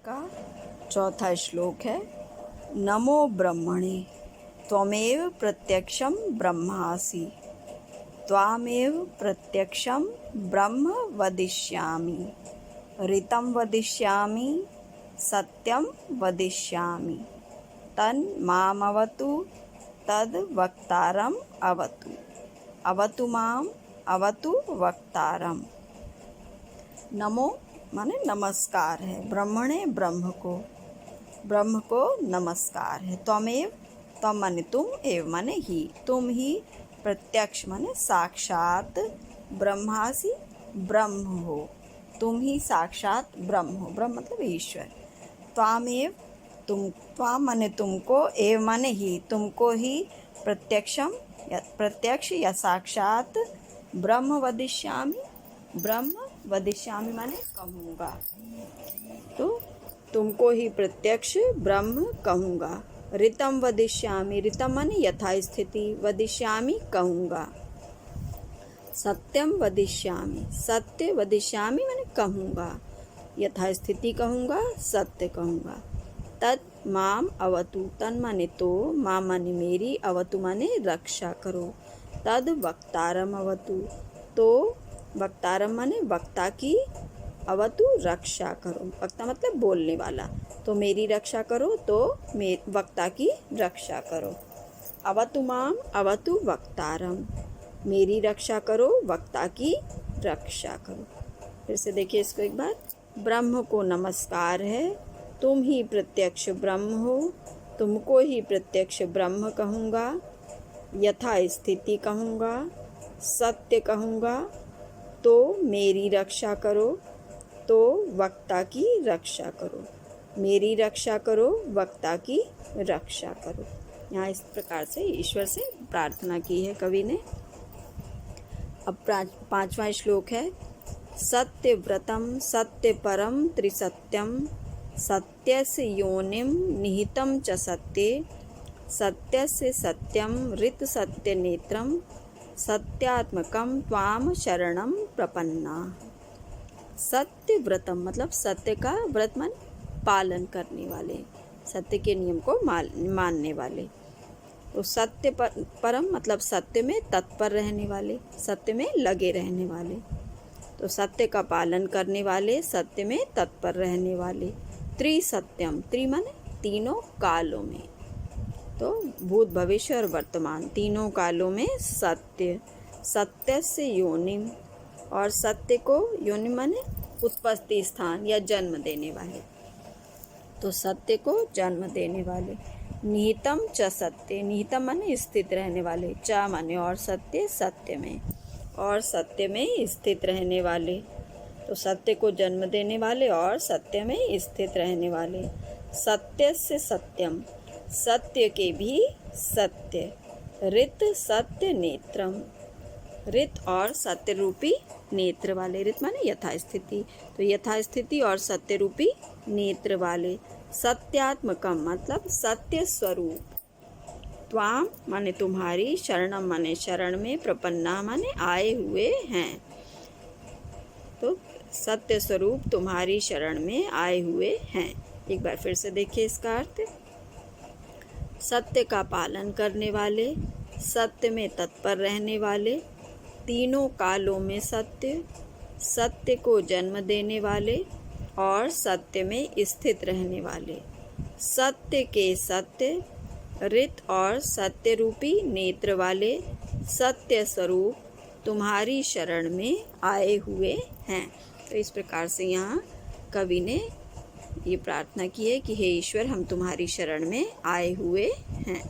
का चौथा श्लोक है। नमो ब्रह्मणे त्वमेव प्रत्यक्षं ब्रह्मासि त्वामेव प्रत्यक्षं ब्रह्म वदिष्यामि ऋतं वदिष्यामि सत्यं वदिष्यामि तन्मामवतु तद् वक्तारम् अवतु अवतु माम अवतु वक्तारम। नमो माने नमस्कार है, ब्रह्मणे ब्रह्म को नमस्कार है। त्वमेव त्वम माने तुम, एव माने ही, तुम ही, प्रत्यक्ष माने साक्षात, ब्रह्मासि ब्रह्म हो, तुम ही साक्षात ब्रह्म हो, ब्रह्म मतलब ईश्वर। त्वामेव तुम, त्वाम माने तुमको, एव माने ही, तुमको ही, प्रत्यक्षम प्रत्यक्ष या साक्षात, ब्रह्म वदिष्यामि माने कहूँगा, तो तुमको ही प्रत्यक्ष ब्रह्म कहूँगा। ऋतम वदिष्यामि, ऋतम माने यथास्थिति, वदिष्यामि कहूँगा। सत्यम वदिष्यामि, सत्य वदिष्यामि माने कहूँगा, यथास्थिति कहूँगा, सत्य कहूँगा। तत् माम अवतु, तन माने तो, माम माने मेरी, अवतु माने रक्षा करो। तद वक्तारम अवतु, तो वक्तारम माने वक्ता की, अवतु रक्षा करो, वक्ता मतलब बोलने वाला, तो मेरी रक्षा करो, तो वक्ता की रक्षा करो। अवतु माम अवतु वक्तारम, मेरी रक्षा करो, वक्ता की रक्षा करो। फिर से देखिए इसको एक बार। ब्रह्म को नमस्कार है, तुम ही प्रत्यक्ष ब्रह्म हो, तुमको ही प्रत्यक्ष ब्रह्म कहूँगा, यथा स्थिति कहूँगा, सत्य कहूँगा, तो मेरी रक्षा करो, तो वक्ता की रक्षा करो, मेरी रक्षा करो, वक्ता की रक्षा करो। यहाँ इस प्रकार से ईश्वर से प्रार्थना की है कवि ने। अब पांचवा श्लोक है। सत्यव्रतम सत्यपरम त्रिसत्यम सत्यस्य योनिम निहितं च सत्ये सत्यस्य सत्यम ऋत सत्य नेत्रम सत्यात्मकम त्वाम शरणम प्रपन्ना। सत्यव्रतम मतलब सत्य का व्रत मन पालन करने वाले, सत्य के नियम को मानने वाले। तो सत्य परम मतलब सत्य में तत्पर रहने वाले, सत्य में लगे रहने वाले। तो सत्य का पालन करने वाले, सत्य में तत्पर रहने वाले। त्रिसत्यम, त्रि माने तीनों कालों में, तो भूत भविष्य और वर्तमान तीनों कालों में सत्य। सत्य से योनिम, और सत्य को, योनि माने उत्पत्ति स्थान या जन्म देने वाले, तो सत्य को जन्म देने वाले। निहितम च सत्य, निहितम माने स्थित रहने वाले, च माने और सत्य, सत्य में, और सत्य में स्थित रहने वाले, तो सत्य को जन्म देने वाले और सत्य में स्थित रहने वाले। सत्य से सत्यम, सत्य के भी सत्य। ऋत सत्य नेत्रम, ऋत और सत्य रूपी नेत्र वाले, ऋत माने यथास्थिति, तो यथास्थिति और सत्य रूपी नेत्र वाले। सत्यात्मकम मतलब सत्य स्वरूप। त्वाम माने तुम्हारी, शरणम माने शरण में, प्रपन्ना माने आए हुए हैं, तो सत्य स्वरूप तुम्हारी शरण में आए हुए हैं। एक बार फिर से देखिए इसका अर्थ। सत्य का पालन करने वाले, सत्य में तत्पर रहने वाले, तीनों कालों में सत्य, सत्य को जन्म देने वाले और सत्य में स्थित रहने वाले। सत्य के सत्य, ऋत और सत्य रूपी नेत्र वाले, सत्य स्वरूप तुम्हारी शरण में आए हुए हैं। तो इस प्रकार से यहाँ कवि ने ये प्रार्थना की है कि हे ईश्वर, हम तुम्हारी शरण में आए हुए हैं।